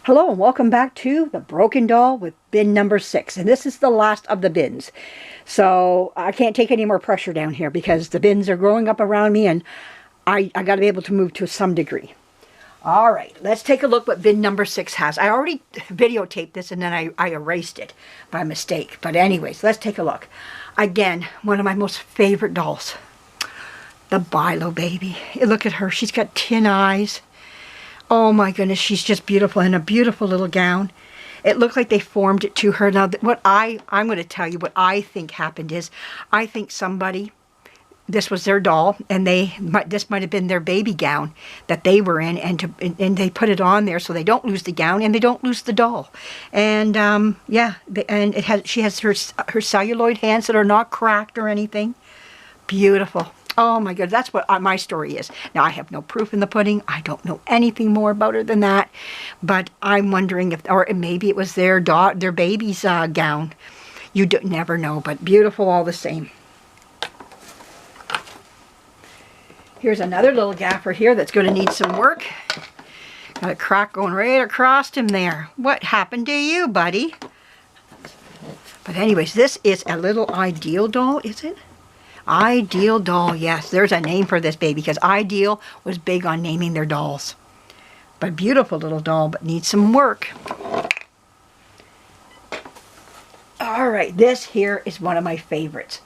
Hello and welcome back to The Broken Doll with bin number 6. And this is the last of the bins. So I can't take any more pressure down here because the bins are growing up around me and I got to be able to move to some degree. All right, let's take a look what bin number 6 has. I already videotaped this and then I erased it by mistake. But anyways, let's take a look. Again, one of my most favorite dolls. The Bilo baby. Look at her. She's got tin eyes. Oh my goodness, she's just beautiful in a beautiful little gown. It looked like they formed it to her. Now, I'm going to tell you what I think happened is, I think somebody, this was their doll, and this might have been their baby gown that they were in, and they put it on there so they don't lose the gown and they don't lose the doll. And yeah, and she has her celluloid hands that are not cracked or anything. Beautiful. Oh my God, that's what my story is. Now, I have no proof in the pudding. I don't know anything more about her than that. But I'm wondering if, or maybe it was their baby's gown. You never know, but beautiful all the same. Here's another little gaffer here that's going to need some work. Got a crack going right across him there. What happened to you, buddy? But anyways, this is a little Ideal doll, is it? Ideal doll, yes. There's a name for this baby because Ideal was big on naming their dolls. But beautiful little doll, but needs some work. All right, this here is one of my favorites.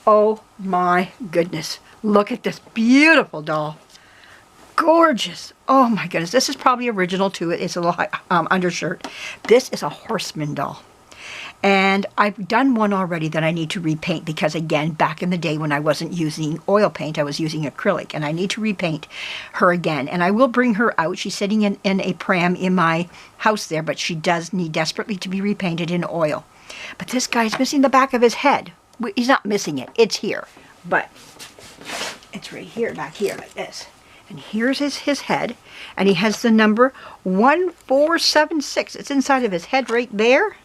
Oh my goodness. Look at this beautiful doll. Gorgeous. Oh my goodness. This is probably original to it. It's a little undershirt. This is a Horseman doll. And I've done one already that I need to repaint because, again, back in the day when I wasn't using oil paint, I was using acrylic. And I need to repaint her again. And I will bring her out. She's sitting in a pram in my house there, but she does need desperately to be repainted in oil. But this guy's missing the back of his head. He's not missing it. It's here. But it's right here, back here, like this. And here's his head. And he has the number 1476. It's inside of his head right there.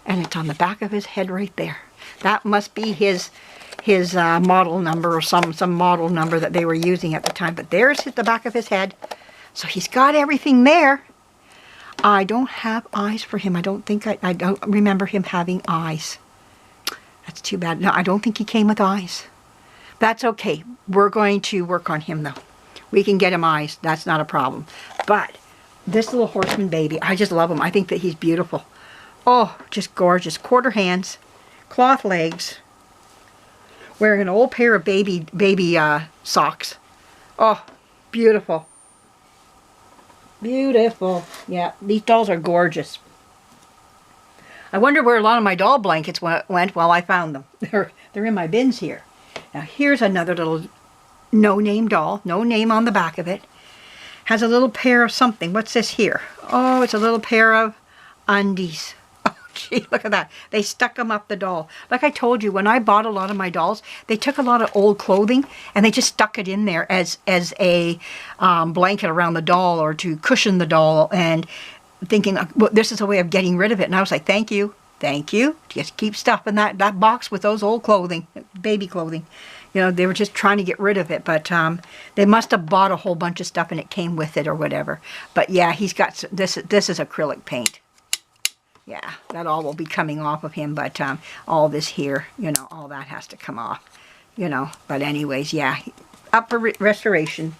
And it's on the back of his head right there. That must be his model number or some model number that they were using at the time. But there's the back of his head. So he's got everything there. I don't have eyes for him. I don't remember him having eyes. That's too bad. No, I don't think he came with eyes. That's okay. We're going to work on him though. We can get him eyes. That's not a problem. But this little Horseman baby, I just love him. I think that he's beautiful. Oh, just gorgeous. Quarter hands, cloth legs, wearing an old pair of baby socks. Oh, beautiful. Beautiful. Yeah, these dolls are gorgeous. I wonder where a lot of my doll blankets went while I found them. They're in my bins here. Now here's another little no-name doll. No name on the back of it. Has a little pair of something. What's this here? Oh, it's a little pair of undies. Gee, look at that. They stuck them up the doll. Like I told you, when I bought a lot of my dolls, they took a lot of old clothing and they just stuck it in there as a blanket around the doll or to cushion the doll, and thinking, well, this is a way of getting rid of it. And I was like, thank you. Thank you. Just keep stuffing that box with those old clothing, baby clothing. You know, they were just trying to get rid of it, but they must have bought a whole bunch of stuff and it came with it or whatever. But yeah, he's got this. This is acrylic paint. Yeah, that all will be coming off of him, but all this here, you know, all that has to come off, you know. But anyways, yeah, up for restoration.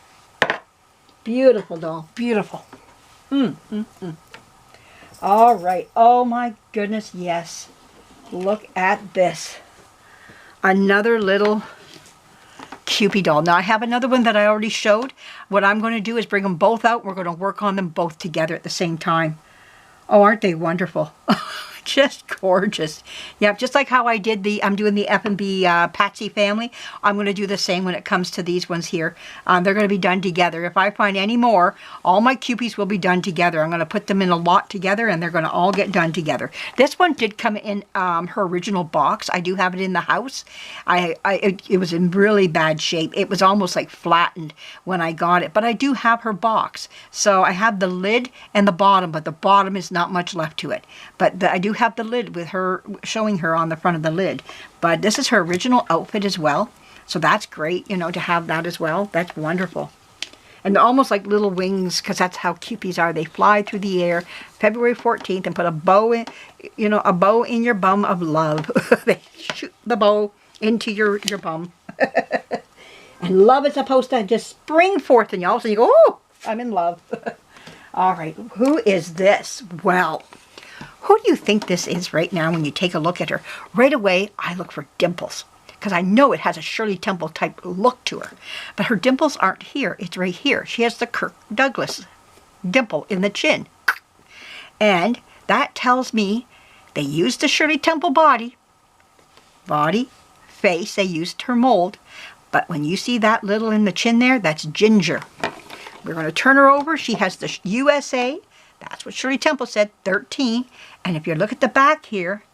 Beautiful doll, beautiful. All right, oh my goodness, yes. Look at this. Another little Cupid doll. Now, I have another one that I already showed. What I'm going to do is bring them both out. We're going to work on them both together at the same time. Oh, aren't they wonderful? Just gorgeous. Yeah, just like how I did I'm doing the F&B Patsy family. I'm going to do the same when it comes to these ones here. They're going to be done together. If I find any more, all my Cupies will be done together. I'm going to put them in a lot together and they're going to all get done together. This one did come in her original box. I do have it in the house. It was in really bad shape. It was almost like flattened when I got it. But I do have her box. So I have the lid and the bottom, but the bottom is not much left to it. But I do have the lid with her, showing her on the front of the lid. But this is her original outfit as well. So that's great, you know, to have that as well. That's wonderful. And they're almost like little wings, because that's how Kewpies are. They fly through the air February 14th and put a bow in, you know, a bow in your bum of love. They shoot the bow into your bum. And love is supposed to just spring forth in you. All of a sudden you go, oh, I'm in love. All right, who is this? Well, who do you think this is right now when you take a look at her? Right away, I look for dimples, because I know it has a Shirley Temple type look to her. But her dimples aren't here. It's right here. She has the Kirk Douglas dimple in the chin. And that tells me they used the Shirley Temple body, face, they used her mold. But when you see that little in the chin there, that's Ginger. We're going to turn her over. She has the USA. That's what Shirley Temple said, 13. And if you look at the back here,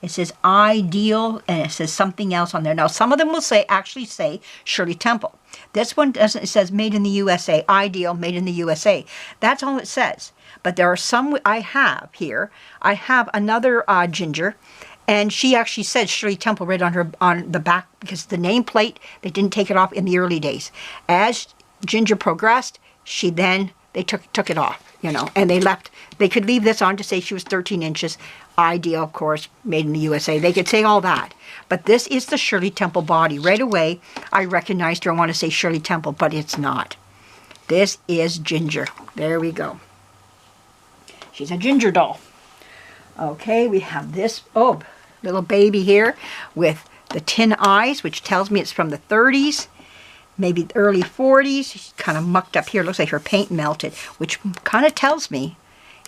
it says Ideal, and it says something else on there. Now, some of them will actually say Shirley Temple. This one doesn't. It says Made in the USA, Ideal, Made in the USA. That's all it says. But there are some I have here. I have another Ginger, and she actually said Shirley Temple right on the back, because the nameplate, they didn't take it off in the early days. As Ginger progressed, they took it off, you know, and they could leave this on to say she was 13 inches. Ideal, of course, Made in the USA. They could say all that. But this is the Shirley Temple body. Right away, I recognized her. I want to say Shirley Temple, but it's not. This is Ginger. There we go. She's a Ginger doll. Okay, we have this, little baby here with the tin eyes, which tells me it's from the 30s, maybe early 40s. She's kind of mucked up here. Looks like her paint melted, which kind of tells me,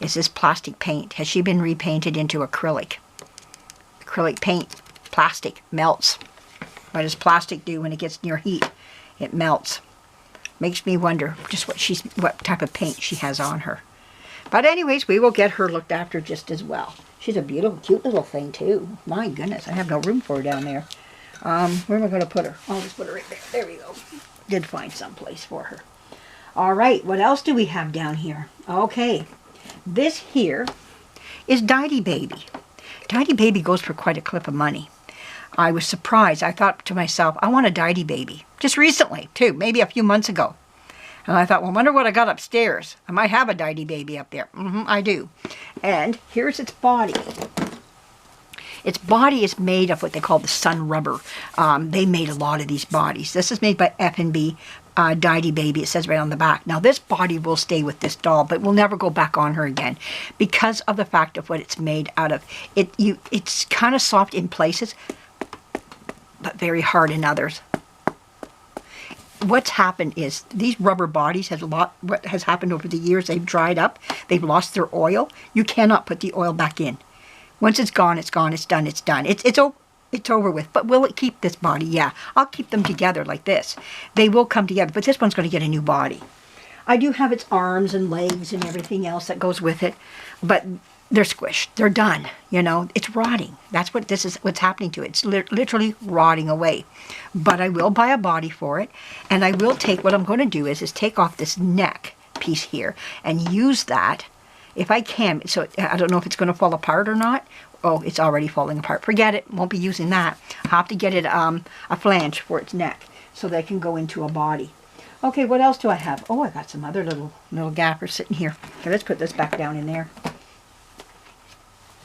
is this plastic paint? Has she been repainted into acrylic? Acrylic paint, plastic, melts. What does plastic do when it gets near heat? It melts. Makes me wonder just what type of paint she has on her. But anyways, we will get her looked after just as well. She's a beautiful, cute little thing too. My goodness, I have no room for her down there. Where am I going to put her? I'll just put her right there. There we go. Did find some place for her. All right, what else do we have down here? Okay, this here is Didi Baby. Didi Baby goes for quite a clip of money. I was surprised. I thought to myself, I want a Didi Baby. Just recently, too, maybe a few months ago. And I thought, well, I wonder what I got upstairs. I might have a Didi Baby up there. I do. And here's its body. Its body is made of what they call the sun rubber. They made a lot of these bodies. This is made by F&B Didi Baby. It says right on the back. Now, this body will stay with this doll, but will never go back on her again because of the fact of what it's made out of. It's kind of soft in places, but very hard in others. What's happened is these rubber bodies what has happened over the years, they've dried up, they've lost their oil. You cannot put the oil back in. Once it's gone, it's gone, it's done, it's done. It's over with. But will it keep this body? Yeah. I'll keep them together like this. They will come together, but this one's going to get a new body. I do have its arms and legs and everything else that goes with it, but they're squished. They're done. You know, it's rotting. That's what what's happening to it. It's literally rotting away. But I will buy a body for it, and I will take, what I'm going to do is take off this neck piece here and use that if I can. So I don't know if it's going to fall apart or not. Oh, it's already falling apart. Forget it. Won't be using that. I'll have to get it a flange for its neck so that it can go into a body. Okay, what else do I have? Oh, I got some other little gappers sitting here. Okay, let's put this back down in there.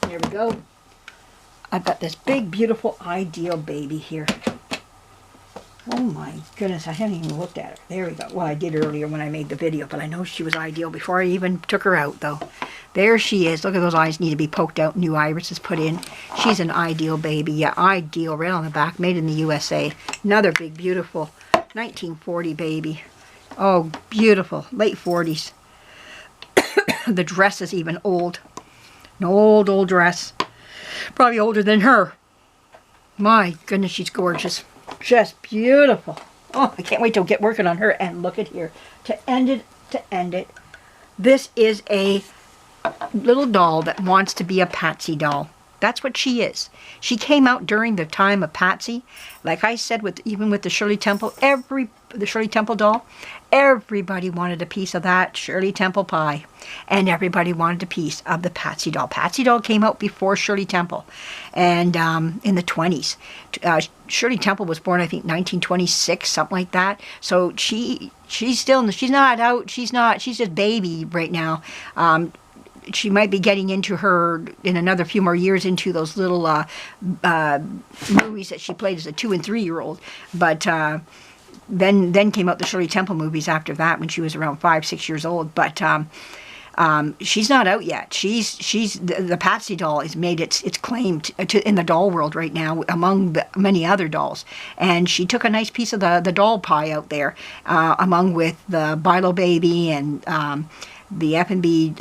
There we go. I've got this big, beautiful Ideal Baby here. Oh my goodness, I haven't even looked at her. There we go. Well, I did earlier when I made the video, but I know she was Ideal before I even took her out, though. There she is. Look at those eyes, need to be poked out. New irises put in. She's an Ideal Baby. Yeah, Ideal, right on the back. Made in the USA. Another big, beautiful 1940 baby. Oh, beautiful. Late 40s. The dress is even old. An old dress. Probably older than her. My goodness, she's gorgeous. Just beautiful. Oh, I can't wait to get working on her. And look at here. To end it, this is a little doll that wants to be a Patsy doll. That's what she is. She came out during the time of Patsy. Like I said, even with the Shirley Temple, the Shirley Temple doll, everybody wanted a piece of that Shirley Temple pie. And everybody wanted a piece of the Patsy doll. Patsy doll came out before Shirley Temple. And in the 20s. Shirley Temple was born, I think, 1926, something like that. So she's not out. She's just baby right now. She might be getting into her, in another few more years, into those little movies that she played as a 2- and 3-year-old. But then came out the Shirley Temple movies after that, when she was around 5, 6 years old. But she's not out yet. The Patsy doll has made its claim in the doll world right now, among many other dolls. And she took a nice piece of the doll pie out there, among with the Bilo Baby and the F&B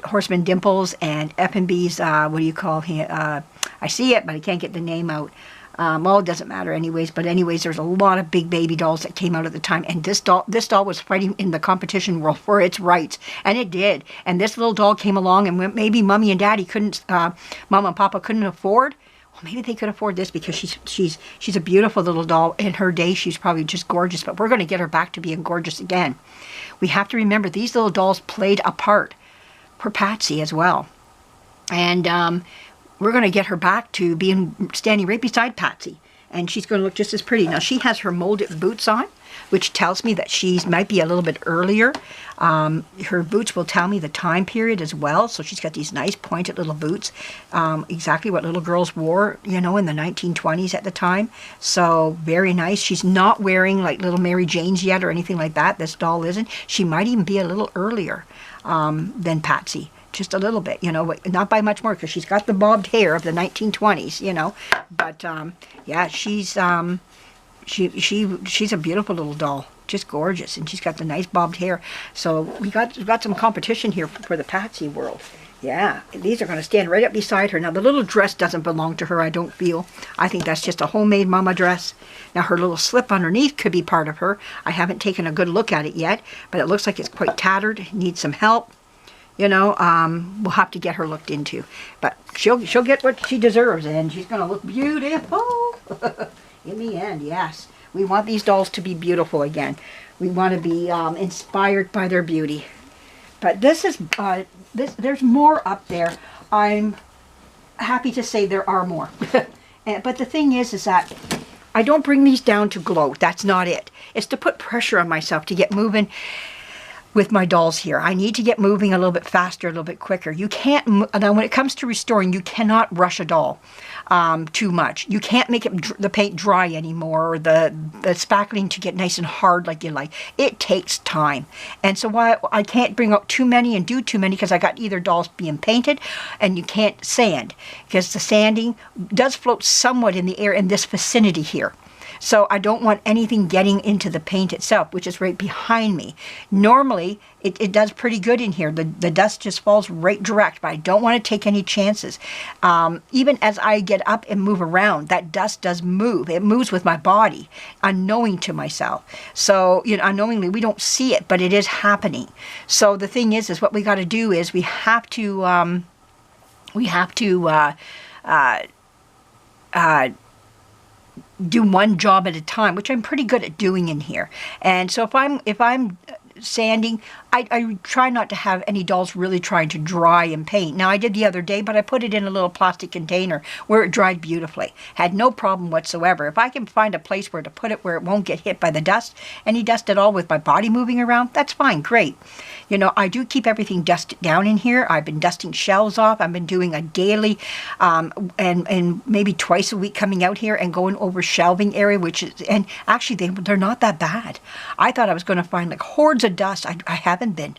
Horseman Dimples, and F&B's, what do you call him? I see it, but I can't get the name out. Well, it doesn't matter anyways. But anyways, there's a lot of big baby dolls that came out at the time. And this doll was fighting in the competition world for its rights. And it did. And this little doll came along, and maybe Mommy and Daddy Mama and Papa couldn't afford. Well, maybe they could afford this, because she's a beautiful little doll. In her day, she's probably just gorgeous. But we're going to get her back to being gorgeous again. We have to remember, these little dolls played a part for Patsy as well. And we're going to get her back to standing right beside Patsy. And she's going to look just as pretty. Now, she has her molded boots on, which tells me that she might be a little bit earlier. Her boots will tell me the time period as well. So she's got these nice pointed little boots, exactly what little girls wore, in the 1920s at the time. So very nice. She's not wearing like little Mary Jane's yet or anything like that. This doll isn't. She might even be a little earlier than Patsy. Just a little bit, not by much more, because she's got the bobbed hair of the 1920s, But yeah, she's a beautiful little doll, just gorgeous, and she's got the nice bobbed hair. So we've got some competition here for the Patsy world. Yeah, these are going to stand right up beside her. Now, the little dress doesn't belong to her, I don't feel. I think that's just a homemade mama dress. Now, her little slip underneath could be part of her. I haven't taken a good look at it yet, but it looks like it's quite tattered, needs some help. We'll have to get her looked into. But she'll get what she deserves, and she's going to look beautiful. In the end, yes. We want these dolls to be beautiful again. We want to be inspired by their beauty. But there's more up there. I'm happy to say there are more. But the thing is that I don't bring these down to gloat. That's not it. It's to put pressure on myself to get moving with my dolls here. I need to get moving a little bit faster, a little bit quicker. You can't, now when it comes to restoring, you cannot rush a doll too much. You can't make the paint dry anymore, or the spackling to get nice and hard like you like. It takes time. And so why I can't bring out too many and do too many, because I got either dolls being painted, and you can't sand, because the sanding does float somewhat in the air in this vicinity here. So I don't want anything getting into the paint itself, which is right behind me. Normally, it does pretty good in here. The dust just falls right direct, but I don't want to take any chances. Even as I get up and move around, that dust does move. It moves with my body, unknowing to myself. So, unknowingly, we don't see it, but it is happening. So the thing is what we got to do is we have to do one job at a time, which I'm pretty good at doing in here. And so if I'm sanding, I try not to have any dolls really trying to dry and paint. Now, I did the other day, but I put it in a little plastic container where it dried beautifully. Had no problem whatsoever. If I can find a place where to put it where it won't get hit by the dust, any dust at all with my body moving around, that's fine, great. I do keep everything dusted down in here. I've been dusting shelves off. I've been doing a daily and maybe twice a week coming out here and going over shelving area, and actually they're not that bad. I thought I was going to find like hordes of dust. I haven't been.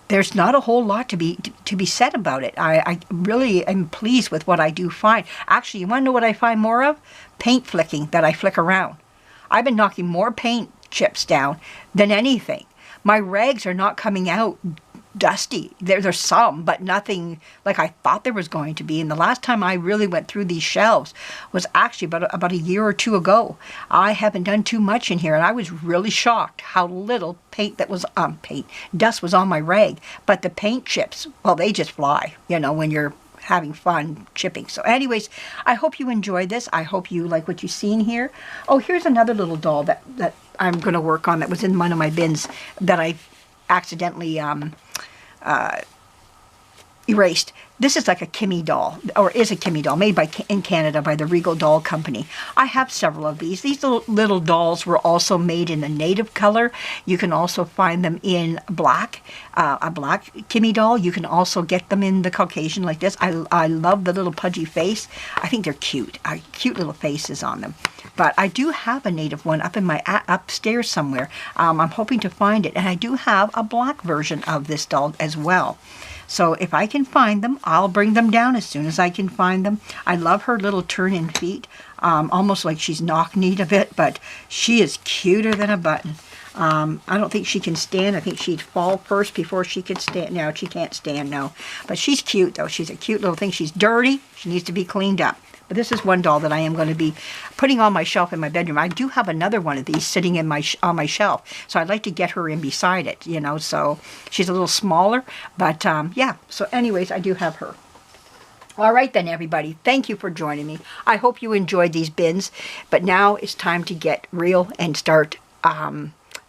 There's not a whole lot to be said about it. I really am pleased with what I do find. Actually, you want to know what I find more of? Paint flicking that I flick around. I've been knocking more paint chips down than anything. My rags are not coming out dusty. There's some, but nothing like I thought there was going to be. And the last time I really went through these shelves was actually about a year or two ago. I haven't done too much in here, and I was really shocked how little paint that was dust was on my rag. But the paint chips, well, they just fly, you know, when you're having fun chipping. So anyways, I hope you enjoyed this. I hope you like what you've seen here. Oh, here's another little doll that I'm going to work on that was in one of my bins that I accidentally erased. This is like a Kimmy doll, or is a Kimmy doll, made in Canada by the Regal Doll Company. I have several of these. These little dolls were also made in the native color. You can also find them in black, a black Kimmy doll. You can also get them in the Caucasian like this. I love the little pudgy face. I think they're cute. Cute little faces on them. But I do have a native one up in my upstairs somewhere. I'm hoping to find it. And I do have a black version of this doll as well. So if I can find them, I'll bring them down as soon as I can find them. I love her little turn-in feet, almost like she's knock-kneed a bit, but she is cuter than a button. I don't think she can stand. I think she'd fall first before she could stand. No, she can't stand, no. But she's cute, though. She's a cute little thing. She's dirty. She needs to be cleaned up. But this is one doll that I am going to be putting on my shelf in my bedroom. I do have another one of these sitting in on my shelf, so I'd like to get her in beside it, you know. So she's a little smaller, but yeah. So anyways, I do have her. All right then, everybody. Thank you for joining me. I hope you enjoyed these bins, but now it's time to get real and start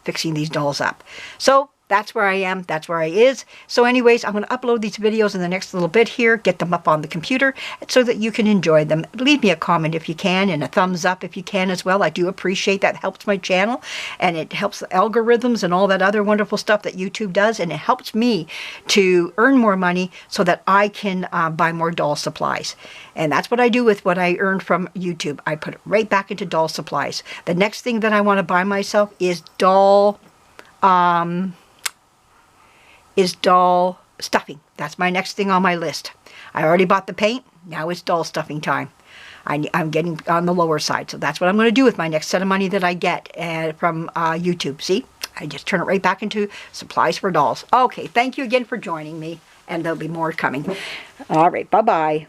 fixing these dolls up. So that's where I am. That's where I is. So anyways, I'm going to upload these videos in the next little bit here, get them up on the computer so that you can enjoy them. Leave me a comment if you can, and a thumbs up if you can as well. I do appreciate that. It helps my channel, and it helps the algorithms and all that other wonderful stuff that YouTube does, and it helps me to earn more money so that I can buy more doll supplies. And that's what I do with what I earned from YouTube. I put it right back into doll supplies. The next thing that I want to buy myself is doll stuffing. That's my next thing on my list. I already bought the paint. Now it's doll stuffing time. I'm getting on the lower side. So that's what I'm going to do with my next set of money that I get from YouTube. See? I just turn it right back into supplies for dolls. Okay, thank you again for joining me. And there'll be more coming. All right, bye-bye.